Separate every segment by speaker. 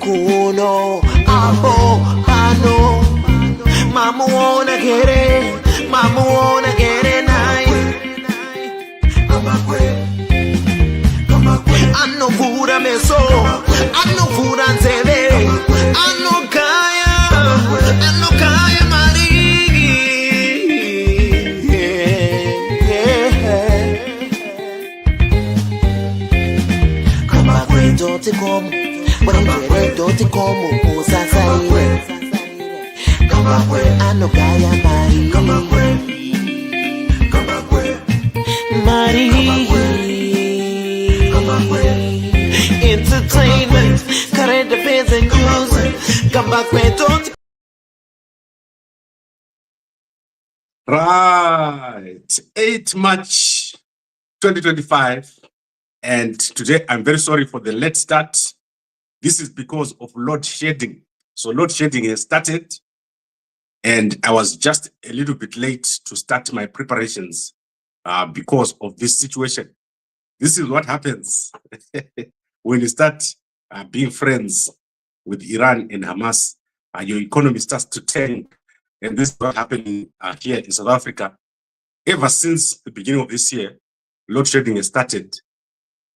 Speaker 1: Kuno, abo, ano. Mama wanna get it, mama wanna get it nice. I know food I me so, I know food I say, I know kaya mari. Come back when don't come, when don't come, who's a side. Come back when I know kaya mari. Come back when Mari. Entertainment, current affairs and news. Come back, man, don't.
Speaker 2: Right, 8 March 2025, and today I'm very sorry for the late start. This is because of load shedding. So load shedding has started, and I was just a little bit late to start my preparations because of this situation. This is what happens when you start being friends with Iran and Hamas. Your economy starts to tank, and this is what happening here in South Africa. Ever since the beginning of this year, load shedding has started,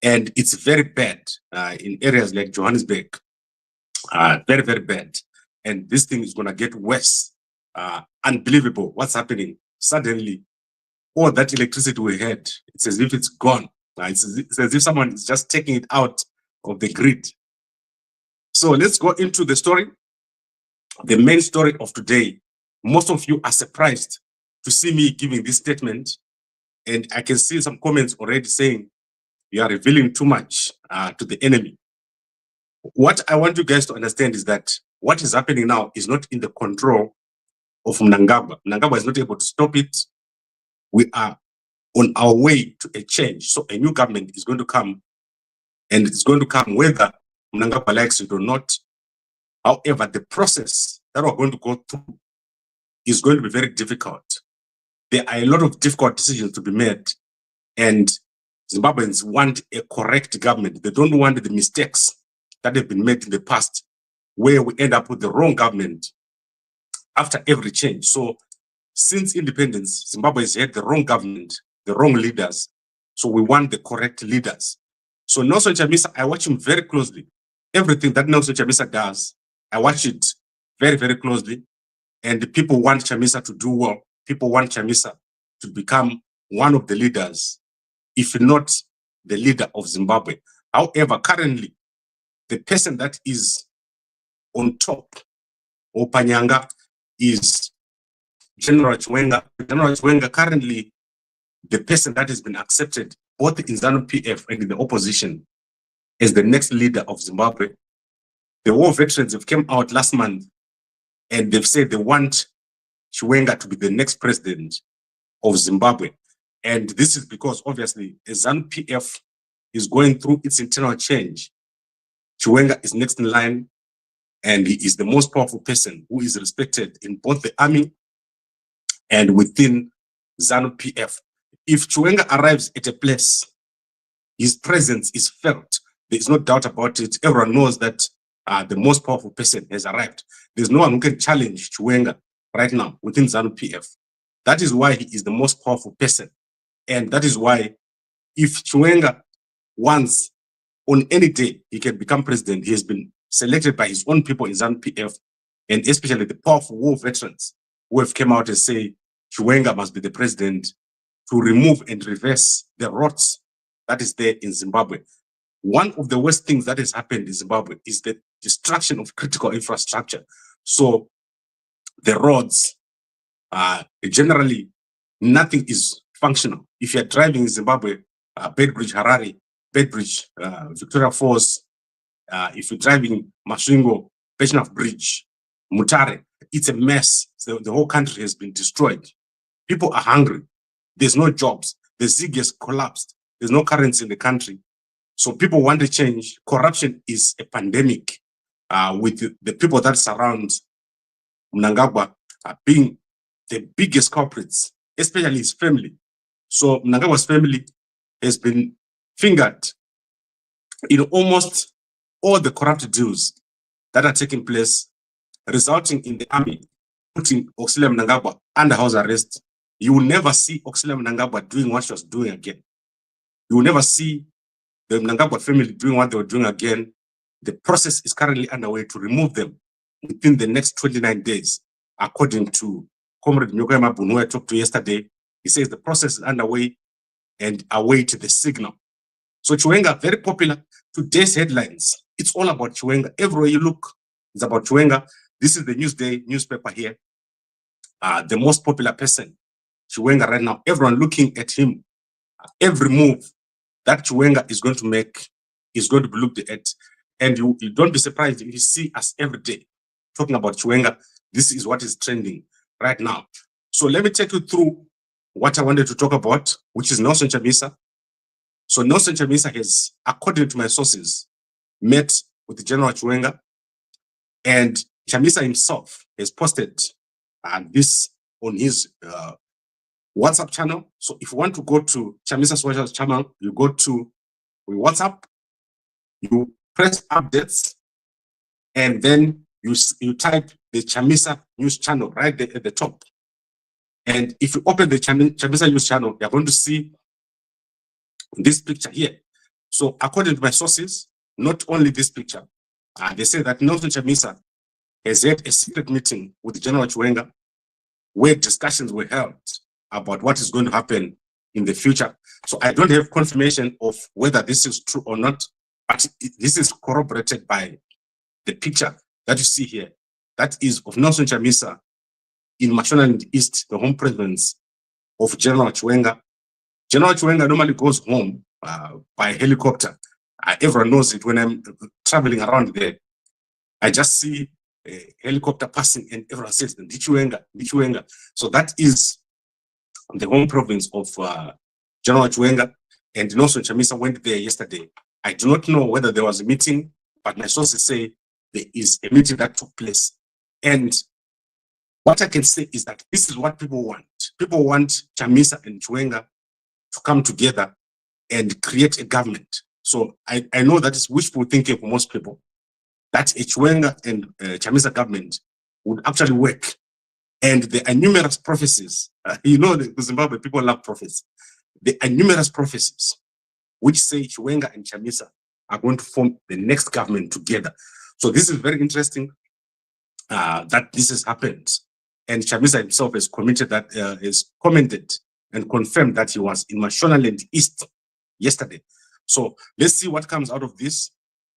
Speaker 2: and it's very bad in areas like Johannesburg. Very, very bad. And this thing is going to get worse. Unbelievable what's happening. Suddenly, all that electricity we had, it's as if it's gone. It's as if someone is just taking it out of the grid. So let's go into the story. The main story of today. Most of you are surprised to see me giving this statement. And I can see some comments already saying you are revealing too much to the enemy. What I want you guys to understand is that what is happening now is not in the control of Mnangagwa. Mnangagwa is not able to stop it. We are on our way to a change. So a new government is going to come, and it's going to come whether Mnangagwa likes it or not. However, the process that we're going to go through is going to be very difficult. There are a lot of difficult decisions to be made, and Zimbabweans want a correct government. They don't want the mistakes that have been made in the past, where we end up with the wrong government after every change. So since independence, Zimbabwe has had the wrong government, the wrong leaders. So we want the correct leaders. So Nelson Chamisa, I watch him very closely. Everything that Nelson Chamisa does, I watch it very, very closely. And the people want Chamisa to do well. People want Chamisa to become one of the leaders, if not the leader of Zimbabwe. However, currently, the person that is on top, or Panyanga, is General Chiwenga. General Chiwenga, currently, the person that has been accepted both in ZANU-PF and in the opposition as the next leader of Zimbabwe. The war veterans have come out last month and they've said they want Chiwenga to be the next president of Zimbabwe. And this is because, obviously, as ZANU-PF is going through its internal change, Chiwenga is next in line, and he is the most powerful person who is respected in both the army and within ZANU-PF. If Chiwenga arrives at a place, his presence is felt. There is no doubt about it. Everyone knows that the most powerful person has arrived. There's no one who can challenge Chiwenga right now within ZANU-PF. That is why he is the most powerful person. And that is why if Chiwenga wants, on any day, he can become president, he has been selected by his own people in ZANU-PF, and especially the powerful war veterans who have come out and say Chiwenga must be the president to remove and reverse the rots that is there in Zimbabwe. One of the worst things that has happened in Zimbabwe is the destruction of critical infrastructure. So the roads, generally, nothing is functional. If you're driving in Zimbabwe, Bedbridge, Harare, Bedbridge, Victoria Falls, if you're driving Masvingo, Peshnaf Bridge, Mutare, it's a mess. So the whole country has been destroyed. People are hungry. There's no jobs. The ZIG has collapsed. There's no currency in the country. So people want to change. Corruption is a pandemic with the people that surround Mnangagwa being the biggest culprits, especially his family. So Mnangagwa's family has been fingered in almost all the corrupt deals that are taking place, resulting in the army putting Auxiliary Mnangagwa under house arrest, you will never see Auxiliary Mnangagwa doing what she was doing again. You will never see the Mnangagwa family doing what they were doing again. The process is currently underway to remove them within the next 29 days, according to Comrade Nyokoyama Bunu, who I talked to yesterday. He says the process is underway and await the signal. So Chiwenga, very popular. Today's headlines, it's all about Chiwenga. Everywhere you look, it's about Chiwenga. This is the Newsday newspaper here. The most popular person, Chiwenga right now. Everyone looking at him. Every move that Chiwenga is going to make is going to be looked at. And you don't be surprised if you see us every day talking about Chiwenga. This is what is trending right now. So let me take you through what I wanted to talk about, which is Nelson Chamisa. So Nelson Chamisa has, according to my sources, met with General Chiwenga, and Chamisa himself has posted this on his WhatsApp channel. So if you want to go to Chamisa's WhatsApp channel, you go to WhatsApp, you press updates, and then you type the Chamisa news channel right there at the top. And if you open the Chamisa news channel, you're going to see this picture here. So according to my sources, not only this picture, they say that Nelson Chamisa has had a secret meeting with General Chiwenga where discussions were held about what is going to happen in the future. So I don't have confirmation of whether this is true or not, but this is corroborated by the picture that you see here. That is of Nelson Chamisa in Mashonaland East, the home province of General Chiwenga. General Chiwenga normally goes home by helicopter. Everyone knows it. When I'm traveling around there, I just see a helicopter passing and everyone says, Chiwenga, Chiwenga. So that is the home province of General Chiwenga, and Nelson Chamisa went there yesterday. I do not know whether there was a meeting, but my sources say there is a meeting that took place. And what I can say is that this is what people want. People want Chamisa and Chiwenga to come together and create a government. So I know that is wishful thinking for most people, that a Chiwenga and Chamisa government would actually work. And there are numerous prophecies. You know, the Zimbabwe people love prophecies. There are numerous prophecies which say Chiwenga and Chamisa are going to form the next government together. So this is very interesting that this has happened. And Chamisa himself has commented and confirmed that he was in Mashonaland East yesterday. So let's see what comes out of this.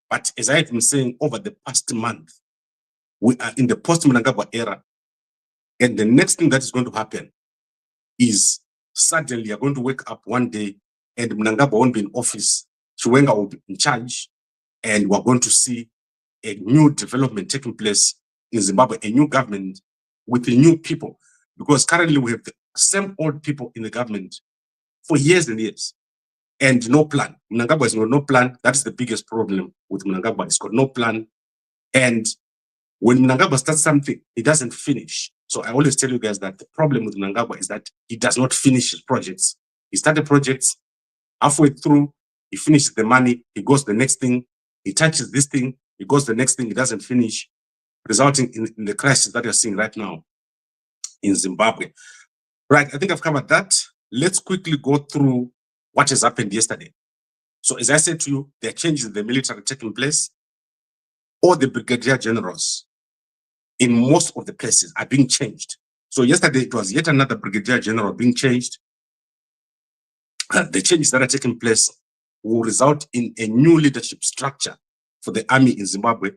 Speaker 2: But as I have been saying over the past month, we are in the post-Mnangagwa era. And the next thing that is going to happen is suddenly you're going to wake up one day and Mnangagwa won't be in office. Chiwenga will be in charge. And we're going to see a new development taking place in Zimbabwe, a new government with the new people. Because currently we have the same old people in the government for years and years. And no plan. Mnangagwa has got no plan. That's the biggest problem with Mnangagwa. He's got no plan. And when Mnangagwa starts something, he doesn't finish. So I always tell you guys that the problem with Mnangagwa is that he does not finish his projects. He started projects, halfway through, he finishes the money, he goes to the next thing, he touches this thing, he goes to the next thing, he doesn't finish, resulting in the crisis that you're seeing right now in Zimbabwe. Right, I think I've covered that. Let's quickly go through what has happened yesterday. So as I said to you, there are changes in the military taking place. All the brigadier generals in most of the places are being changed. So yesterday it was yet another brigadier general being changed. The changes that are taking place will result in a new leadership structure for the army in Zimbabwe.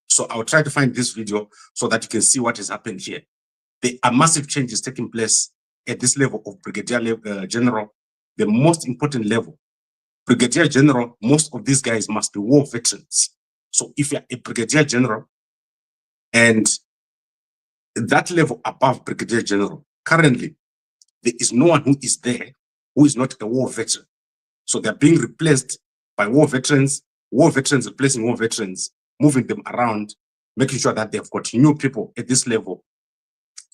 Speaker 2: So I'll try to find this video so that you can see what has happened here. There are massive changes taking place at this level of brigadier general, the most important level. Brigadier general, most of these guys must be war veterans. So if you're a brigadier general and that level above brigadier general, currently there is no one who is there who is not a war veteran. So they're being replaced by war veterans replacing war veterans, moving them around, making sure that they've got new people at this level.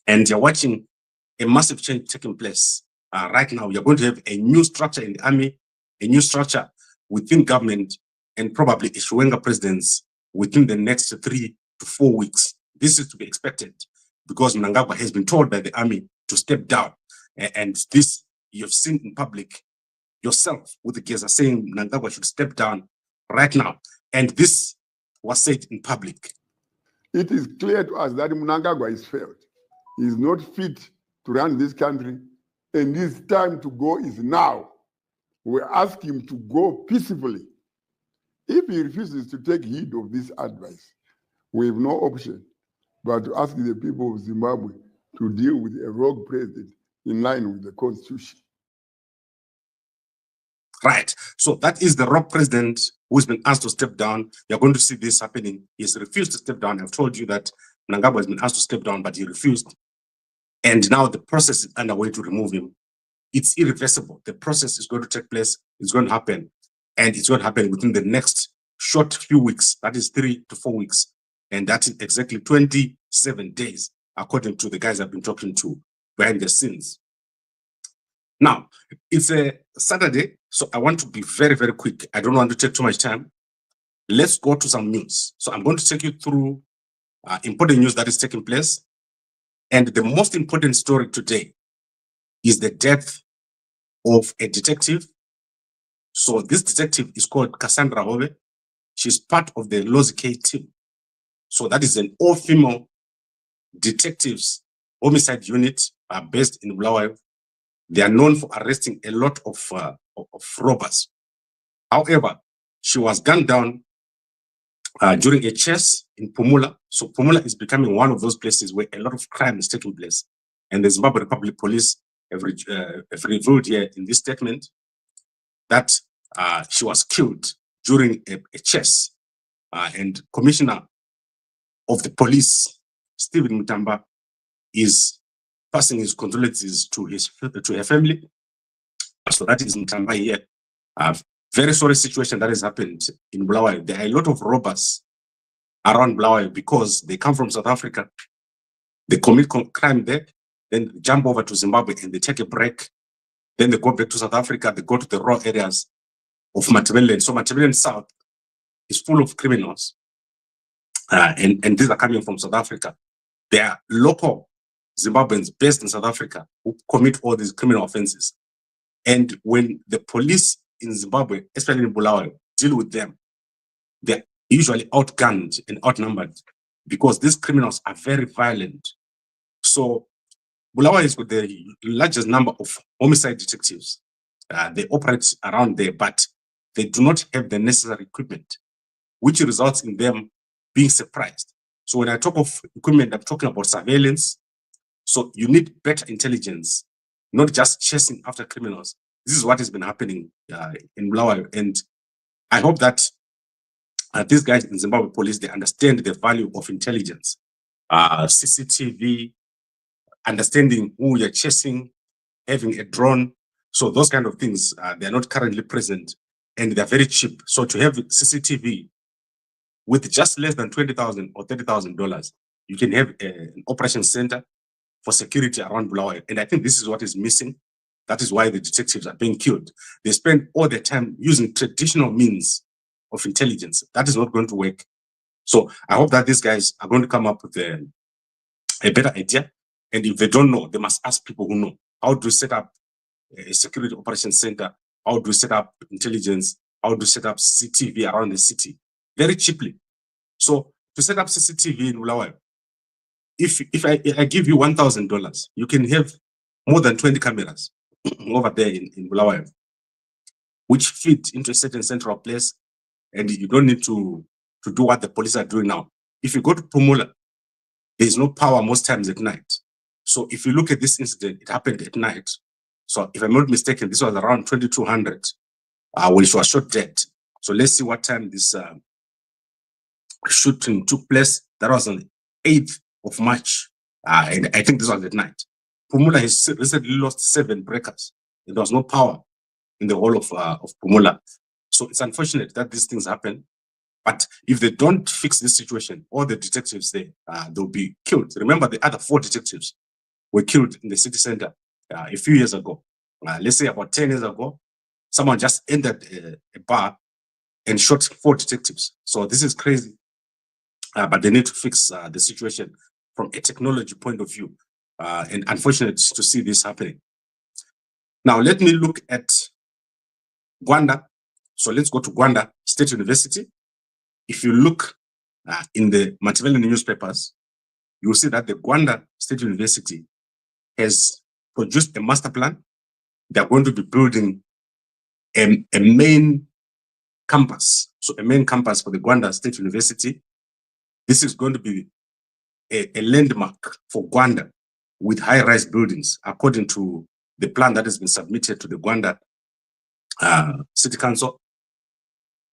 Speaker 2: And you're watching a massive change taking place. Right now, you're going to have a new structure in the army, a new structure within government, and probably a Chiwenga presidency within the next 3 to 4 weeks. This is to be expected because Mnangagwa has been told by the army to step down. And this you've seen in public yourself with the Geza saying Mnangagwa should step down right now. And this was said in public.
Speaker 3: It is clear to us that Mnangagwa is failed. He is not fit to run this country, and his time to go is now. We ask him to go peacefully. If he refuses to take heed of this advice, we have no option but to ask the people of Zimbabwe to deal with a rogue president in line with the constitution.
Speaker 2: Right. So that is the rogue president who's been asked to step down. You're going to see this happening. He has refused to step down. I've told you that Mnangagwa has been asked to step down, but he refused. And now the process is underway to remove him. It's irreversible. The process is going to take place. It's going to happen. And it's going to happen within the next short few weeks. That is 3 to 4 weeks. And that is exactly 27 days, according to the guys I've been talking to behind the scenes. Now, it's a Saturday, so I want to be very, very quick. I don't want to take too much time. Let's go to some news. So I'm going to take you through important news that is taking place. And the most important story today is the death of a detective. So this detective is called Cassandra Hove. She's part of the Lozike team. So that is an all-female detectives homicide unit based in Bulawayo. They are known for arresting a lot of robbers. However, she was gunned down during a chase in Pumula. So Pumula is becoming one of those places where a lot of crime is taking place. And the Zimbabwe Republic Police have revealed here in this statement that she was killed during a chase. And Commissioner of the Police, Stephen Mutamba, is passing his condolences to her family. So that is Mutamba here. Very sorry situation that has happened in Bulawayo. There are a lot of robbers around Bulawayo because they come from South Africa. They commit crime there, then jump over to Zimbabwe and they take a break. Then they go back to South Africa. They go to the raw areas of Mashonaland. So Mashonaland South is full of criminals. And these are coming from South Africa. They are local Zimbabweans based in South Africa who commit all these criminal offenses. And when the police in Zimbabwe, especially in Bulawayo, deal with them, they're usually outgunned and outnumbered because these criminals are very violent. So Bulawayo is with the largest number of homicide detectives. They operate around there, but they do not have the necessary equipment, which results in them being surprised. So when I talk of equipment, I'm talking about surveillance. So you need better intelligence, not just chasing after criminals. This is what has been happening in Bulawayo. And I hope that these guys in Zimbabwe police, they understand the value of intelligence. CCTV, understanding who you're chasing, having a drone. So those kind of things, they're not currently present and they're very cheap. So to have CCTV with just less than $20,000 or $30,000, you can have an operation center for security around Bulawayo. And I think this is what is missing. That is why the detectives are being killed. They spend all their time using traditional means of intelligence. That is not going to work. So I hope that these guys are going to come up with a better idea. And if they don't know, they must ask people who know. How do we set up a security operations center? How do we set up intelligence? How do we set up CCTV around the city? Very cheaply. So to set up CCTV in Bulawayo, if I give you $1,000, you can have more than 20 cameras over there in Bulawayo, which fit into a certain central place, and you don't need to do what the police are doing now. If you go to Pumula, there's no power most times at night. So if you look at this incident, it happened at night. So if I'm not mistaken, this was around 2200 when she was shot dead. So let's see what time this shooting took place. That was on the 8th of March. And I think this was at night. Pumula has recently lost 7 breakers. There was no power in the whole of Pumula. So it's unfortunate that these things happen. But if they don't fix this situation, all the detectives there, they'll be killed. Remember, the other 4 detectives were killed in the city center a few years ago. Let's say about 10 years ago, someone just entered a bar and shot 4 detectives. So this is crazy, but they need to fix the situation from a technology point of view. And unfortunate to see this happening. Now, let me look at Gwanda. So let's go to Gwanda State University. If you look in the Machiavellian newspapers, you will see that the Gwanda State University has produced a master plan. They are going to be building a main campus. So a main campus for the Gwanda State University. This is going to be a landmark for Gwanda with high-rise buildings, according to the plan that has been submitted to the Gwanda City Council.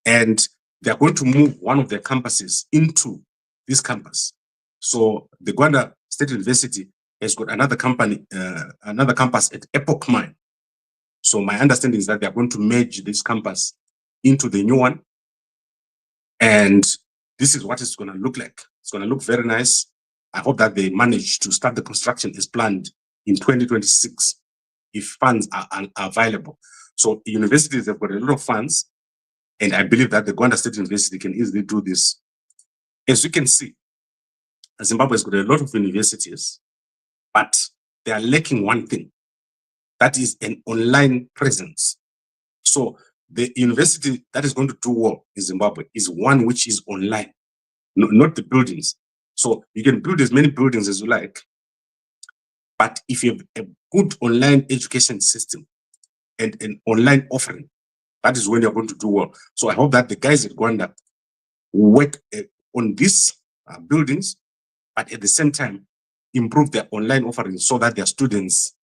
Speaker 2: And they are going to move one of their campuses into this campus. So the Gwanda State University has got another campus at Epoch Mine. So my understanding is that they are going to merge this campus into the new one. And this is what it's going to look like. It's going to look very nice. I hope that they manage to start the construction as planned in 2026, if funds are available. So universities have got a lot of funds, and I believe that the Gwanda State University can easily do this. As you can see, Zimbabwe has got a lot of universities, but they are lacking one thing. That is an online presence. So the university that is going to do well in Zimbabwe is one which is online, not the buildings. So you can build as many buildings as you like, but if you have a good online education system and an online offering, that is when you're going to do well. So I hope that the guys at Gwanda work on these buildings, but at the same time, improve their online offerings so that their students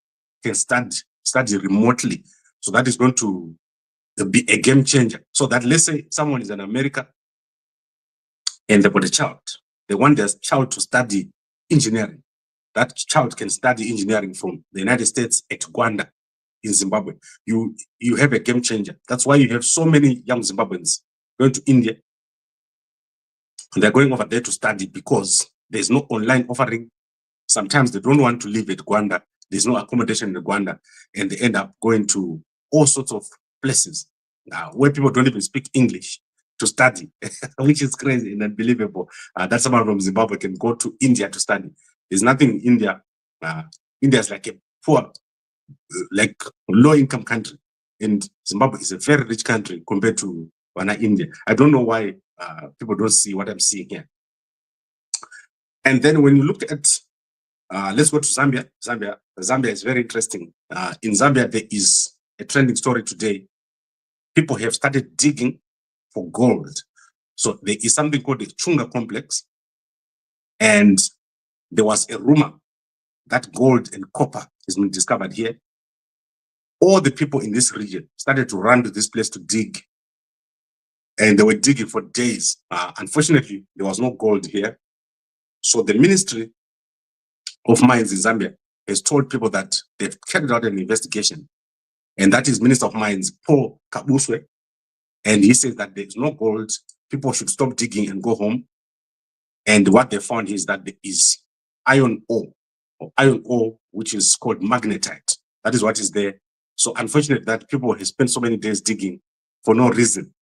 Speaker 2: can study remotely. So that is going to be a game changer. So that, let's say someone is in America and they've got a child. They want their child to study engineering. That child can study engineering from the United States at Gwanda in Zimbabwe. You have a game changer. That's why you have so many young Zimbabweans going to India. And they're going over there to study because there's no online offering. Sometimes they don't want to live at Gwanda. There's no accommodation in Gwanda, and they end up going to all sorts of places where people don't even speak English to study, which is crazy and unbelievable. That someone from Zimbabwe can go to India to study. There's nothing in India. India is like a poor, like low-income country, and Zimbabwe is a very rich country compared to India. I don't know why people don't see what I'm seeing here. And then when you look at, let's go to Zambia. Zambia is very interesting. In Zambia, there is a trending story today. People have started digging for gold. So there is something called the Chunga complex. And there was a rumor that gold and copper has been discovered here. All the people in this region started to run to this place to dig. And they were digging for days. Unfortunately, there was no gold here. So the Ministry of Mines in Zambia has told people that they've carried out an investigation. And that is Minister of Mines, Paul Kabuswe. And he says that there's no gold. People should stop digging and go home. And what they found is that there is iron ore, which is called magnetite. That is what is there. So unfortunate that people have spent so many days digging for no reason.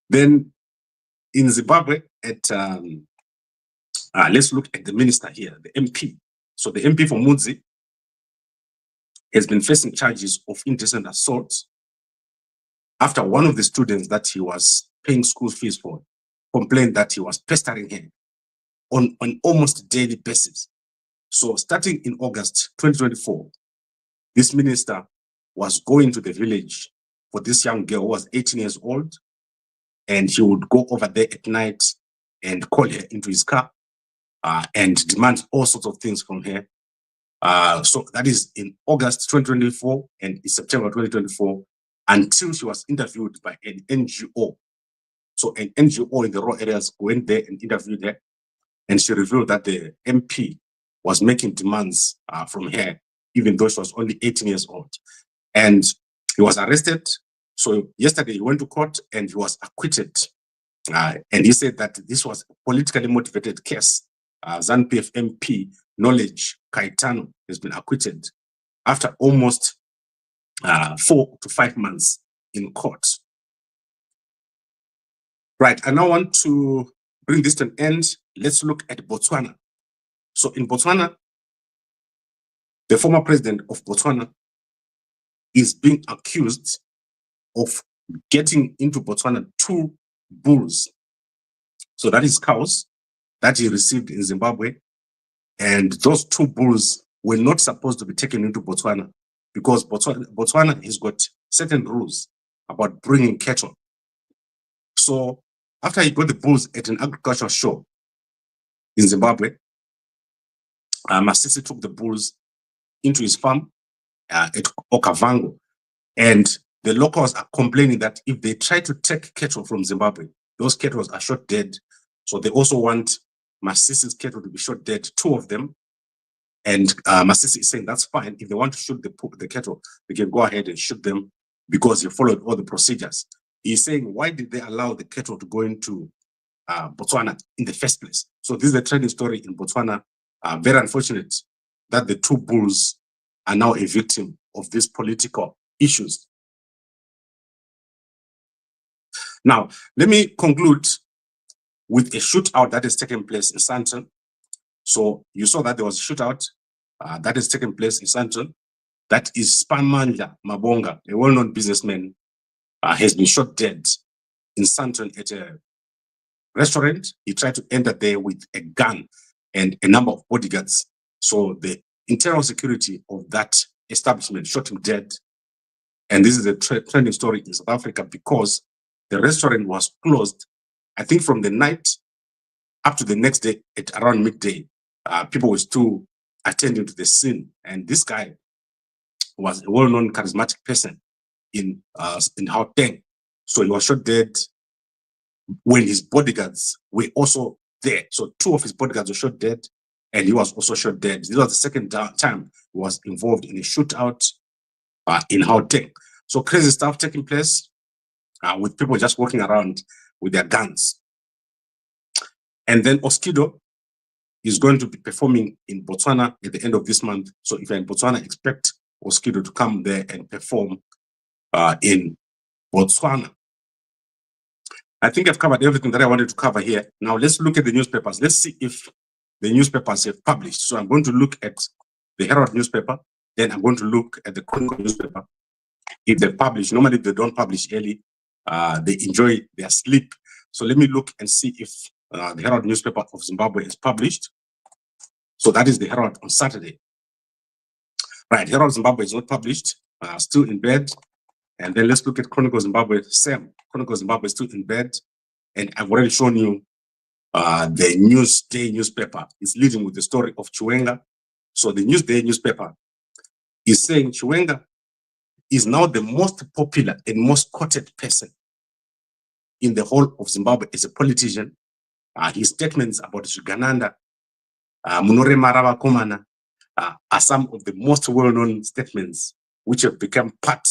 Speaker 2: Then in Zimbabwe, let's look at the minister here, the MP. So the MP for Mudzi has been facing charges of indecent assault after one of the students that he was paying school fees for complained that he was pestering him on almost daily basis. So starting in August 2024, this minister was going to the village for this young girl who was 18 years old, and he would go over there at night and call her into his car and demand all sorts of things from her. So that is in August 2024 and in September 2024, until she was interviewed by an NGO. So an NGO in the rural areas went there and interviewed her, and she revealed that the MP was making demands from her, even though she was only 18 years old. And he was arrested. So yesterday he went to court and he was acquitted. And he said that this was a politically motivated case. ZANU-PF MP Knowledge Kaitano has been acquitted after almost 4 to 5 months in court. Right, I now want to bring this to an end. Let's look at Botswana. So in Botswana, the former president of Botswana is being accused of getting into Botswana 2 bulls. So that is cows that he received in Zimbabwe. And those 2 bulls were not supposed to be taken into Botswana because Botswana has got certain rules about bringing cattle. So after he got the bulls at an agricultural show in Zimbabwe, Masisi took the bulls into his farm at Okavango. And the locals are complaining that if they try to take cattle from Zimbabwe, those cattle are shot dead. So they also want Masisi's cattle to be shot dead, 2 of them. And Masisi is saying that's fine. If they want to shoot the cattle, they can go ahead and shoot them because he followed all the procedures. He's saying, why did they allow the cattle to go into Botswana in the first place? So this is a trending story in Botswana. Very unfortunate that the 2 bulls are now a victim of these political issues. Now, let me conclude with a shootout that has taken place in Sandton. So you saw that there was a shootout that has taken place in Sandton. That is Spamandla Mabonga, a well-known businessman, has been shot dead in Sandton at a restaurant. He tried to enter there with a gun and a number of bodyguards. So the internal security of that establishment shot him dead. And this is a trending story in South Africa because the restaurant was closed, I think, from the night up to the next day at around midday. People were still attending to the scene. And this guy was a well-known charismatic person in Gauteng. So he was shot dead when his bodyguards were also there. So 2 of his bodyguards were shot dead, and he was also shot dead. This was the second time he was involved in a shootout in Gauteng. So crazy stuff taking place with people just walking around with their guns. And then Oskido is going to be performing in Botswana at the end of this month. So if you're in Botswana, expect Oskido to come there and perform in Botswana. I think I've covered everything that I wanted to cover here. Now let's look at the newspapers. Let's see if the newspapers have published. So I'm going to look at the Herald newspaper, then I'm going to look at the Chronicle newspaper. If they publish, normally they don't publish early. They enjoy their sleep. So let me look and see if the Herald newspaper of Zimbabwe is published. So that is the Herald on Saturday. Right, Herald Zimbabwe is not published, still in bed. And then let's look at Chronicle Zimbabwe. Same, Chronicle Zimbabwe is still in bed. And I've already shown you the Newsday newspaper is leading with the story of Chiwenga. So the Newsday newspaper is saying Chiwenga is now the most popular and most quoted person in the whole of Zimbabwe as a politician. His statements about Zvigananda, Munore Marava Komana, are some of the most well-known statements which have become part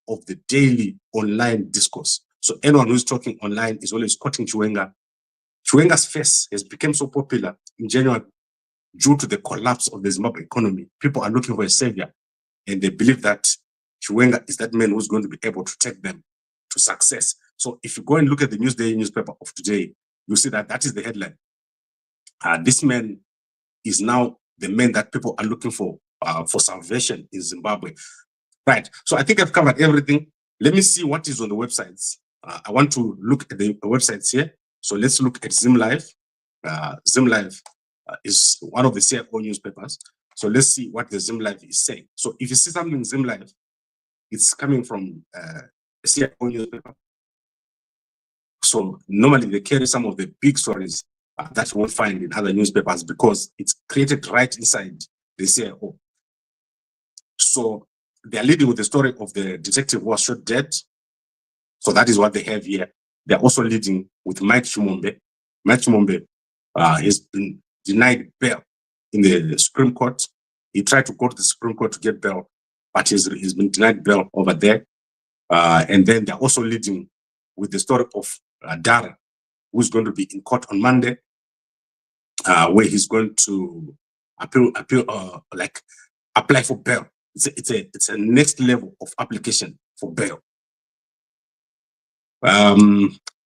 Speaker 2: of the daily online discourse. So anyone who's talking online is always quoting Chiwenga. Chiwenga's face has become so popular in January due to the collapse of the Zimbabwe economy. People are looking for a savior, and they believe that Chiwenga is that man who's going to be able to take them to success. So if you go and look at the Newsday newspaper of today, you see that that is the headline. This man is now the man that people are looking for salvation in Zimbabwe. Right. So I think I've covered everything. Let me see what is on the websites. I want to look at the websites here. So let's look at ZimLive. ZimLive is one of the CFO newspapers. So let's see what the ZimLive is saying. So if you see something in ZimLive, it's coming from a CFO newspaper. So normally they carry some of the big stories that you won't find in other newspapers because it's created right inside the CFO. So they are leading with the story of the detective who was shot dead. So that is what they have here. They're also leading with Mike Chimombe. Mike Chimombe has been denied bail in the Supreme Court. He tried to go to the Supreme Court to get bail, but he's been denied bail over there. And then they're also leading with the story of Dara, who's going to be in court on Monday, where he's going to apply for bail. It's a next level of application for bail.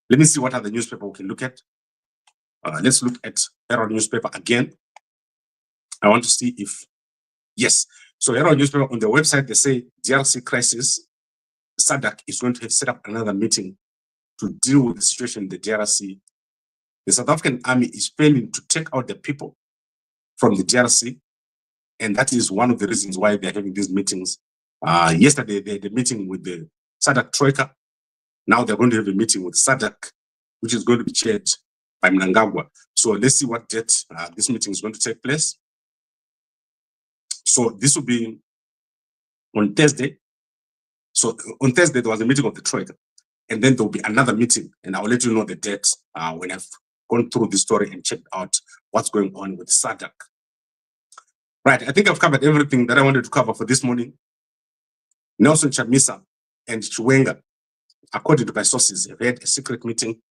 Speaker 2: Let me see what other newspaper we can look at. Let's look at Herald newspaper again. I want to see if, yes. So Herald newspaper on the website, they say DRC crisis, SADC is going to have set up another meeting to deal with the situation in the DRC. The South African army is failing to take out the people from the DRC. And that is one of the reasons why they're having these meetings. Yesterday, they had a meeting with the SADC Troika. Now they're going to have a meeting with SADC, which is going to be chaired by Mnangagwa. So let's see what date this meeting is going to take place. So this will be on Thursday. So on Thursday, there was a meeting of the Troika. And then there will be another meeting. And I'll let you know the date when I've gone through the story and checked out what's going on with SADC. Right, I think I've covered everything that I wanted to cover for this morning. Nelson Chamisa and Chiwenga, according to my sources, have had a secret meeting.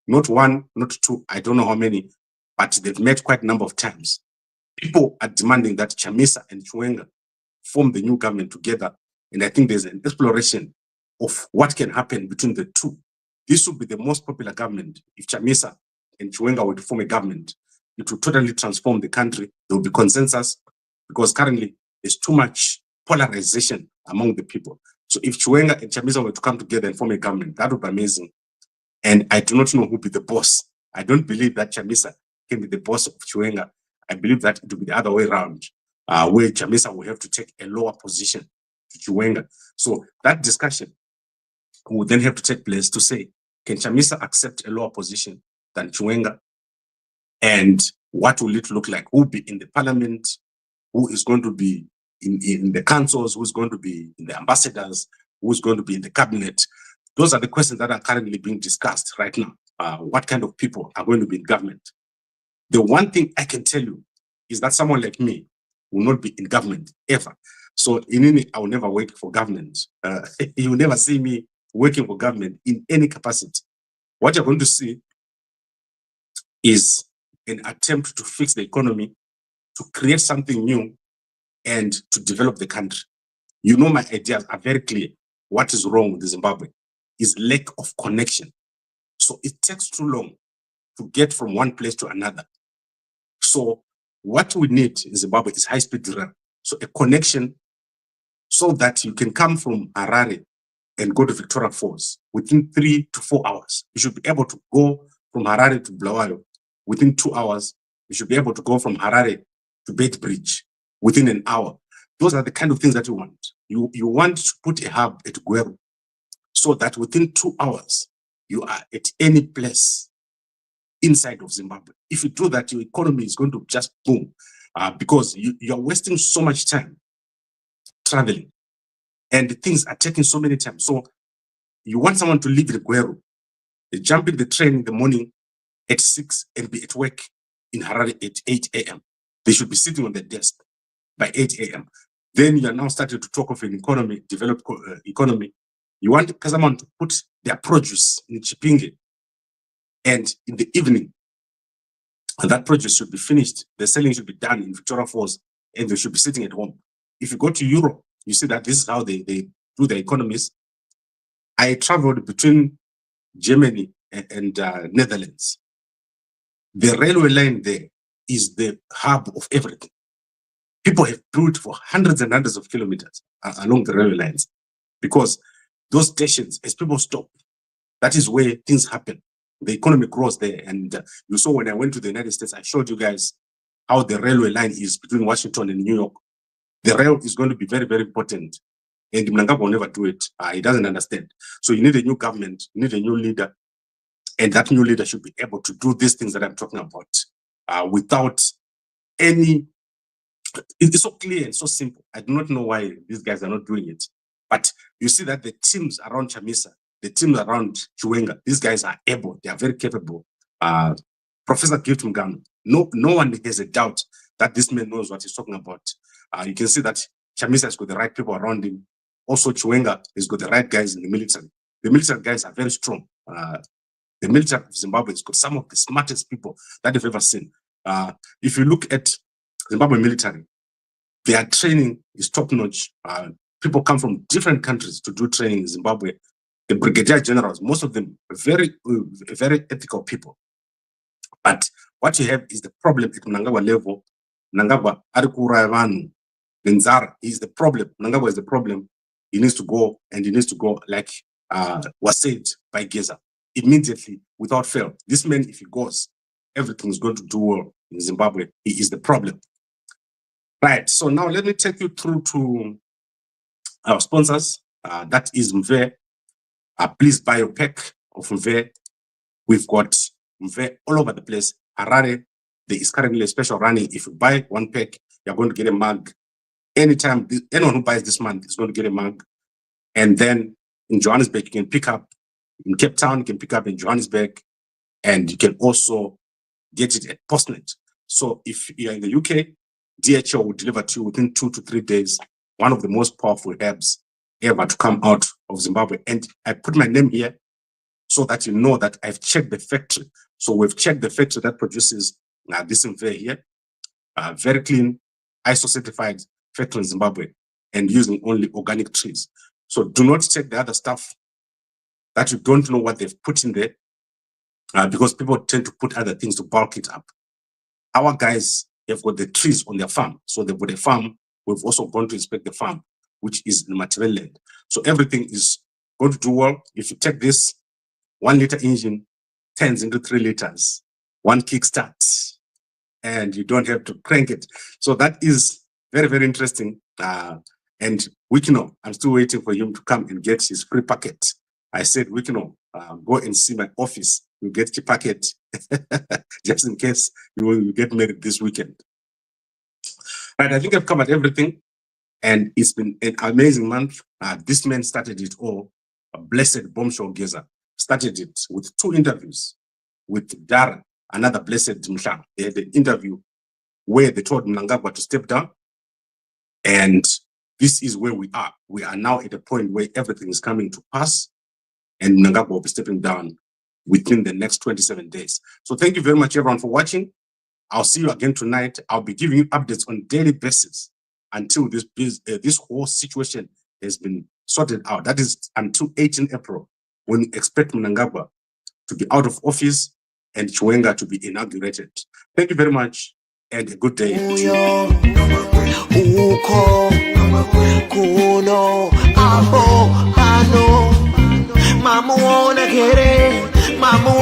Speaker 2: Not one, not two, I don't know how many, but they've met quite a number of times. People are demanding that Chamisa and Chiwenga form the new government together. And I think there's an exploration of what can happen between the two. This would be the most popular government if Chamisa and Chiwenga were to form a government. It would totally transform the country. There will be consensus because currently there's too much polarization among the people. So if Chiwenga and Chamisa were to come together and form a government, that would be amazing. And I do not know who will be the boss. I don't believe that Chamisa can be the boss of Chiwenga. I believe that it will be the other way around, where Chamisa will have to take a lower position to Chiwenga. So that discussion would then have to take place to say, can Chamisa accept a lower position than Chiwenga? And what will it look like? Who will be in the parliament? Who is going to be in the councils? Who's going to be in the ambassadors? Who's going to be in the cabinet? Those are the questions that are currently being discussed right now. What kind of people are going to be in government? The one thing I can tell you is that someone like me will not be in government ever. So I will never work for government. You will never see me working for government in any capacity. What you're going to see is an attempt to fix the economy, to create something new, and to develop the country. You know, my ideas are very clear. What is wrong with Zimbabwe is lack of connection. So it takes too long to get from one place to another. So what we need in Zimbabwe is high-speed rail. So a connection so that you can come from Harare and go to Victoria Falls within 3 to 4 hours. You should be able to go from Harare to Bulawayo within 2 hours. You should be able to go from Harare to Beit Bridge within an hour. Those are the kind of things that you want. You want to put a hub at Gweru so that within 2 hours, you are at any place inside of Zimbabwe. If you do that, your economy is going to just boom because you're wasting so much time traveling and things are taking so many times. So you want someone to leave in Gweru, jump in the train in the morning at 6 and be at work in Harare at 8 a.m. They should be sitting on the desk by 8 a.m. Then you are now starting to talk of an economy, developed economy. You want someone to put their produce in Chipinge, and in the evening, and that produce should be finished. The selling should be done in Victoria Falls, and they should be sitting at home. If you go to Europe, you see that this is how they do their economies. I traveled between Germany and Netherlands. The railway line there is the hub of everything. People have built for hundreds and hundreds of kilometers along the railway lines because those stations, as people stop, that is where things happen. The economy grows there. And you saw when I went to the United States, I showed you guys how the railway line is between Washington and New York. The rail is going to be very, very important. And Mnangagwa will never do it. He doesn't understand. So you need a new government, you need a new leader. And that new leader should be able to do these things that I'm talking about without any. It's so clear and so simple. I do not know why these guys are not doing it. But you see that the teams around Chamisa, the teams around Chiwenga, these guys are able, they are very capable. Professor Gift Mugano, no one has a doubt that this man knows what he's talking about. You can see that Chamisa has got the right people around him. Also, Chiwenga has got the right guys in the military. The military guys are very strong. The military of Zimbabwe has got some of the smartest people that they've ever seen. If you look at Zimbabwe military, their training is top-notch. People come from different countries to do training in Zimbabwe. the brigadier generals, most of them very ethical people. But what you have is the problem at Mnangagwa level. Mnangagwa, Arikura Benzara is the problem. Mnangagwa is the problem. He needs to go, and he needs to go like was said by Geza immediately, without fail. This man, if he goes, everything is going to do well in Zimbabwe. He is the problem. Right. So now let me take you through to our sponsors. That is Mve. Please buy your pack of Mve. We've got Mve all over the place. Harare, there is currently a special running. If you buy one pack, you're going to get a mug. Anytime, anyone who buys this month is going to get a mug. And then in Johannesburg, you can pick up. In Cape Town, you can pick up in Johannesburg. And you can also get it at Postnet. So if you're in the UK, DHL will deliver to you within 2 to 3 days. One of the most powerful herbs ever to come out of Zimbabwe. And I put my name here so that you know that I've checked the factory. So we've checked the factory that produces this Mve here. Very clean, ISO certified factory in Zimbabwe, and using only organic trees. So do not take the other stuff that you don't know what they've put in there, because people tend to put other things to bulk it up. Our guys have got the trees on their farm. So they've got a farm. We've also gone to inspect the farm, which is in material land. So everything is going to do well. If you take this 1 liter engine, turns into 3 liters, one kickstart, and you don't have to crank it. So that is very, very interesting. And Wikino, I'm still waiting for him to come and get his free packet. I said, Wikino, go and see my office. You get your packet just in case you will get married this weekend. Right, I think I've covered everything. And it's been an amazing month. This man started it all. A blessed bombshell Geza started it with 2 interviews with Dara, another blessed Mshang. They had the interview where they told Mnangagwa to step down. And this is where we are. We are now at a point where everything is coming to pass, and Mnangagwa will be stepping down within the next 27 days. So thank you very much, everyone, for watching. I'll see you again tonight. I'll be giving you updates on a daily basis until this whole situation has been sorted out. That is until 18 April, when we expect Mnangagwa to be out of office and Chiwenga to be inaugurated. Thank you very much, and a good day.
Speaker 1: Mamu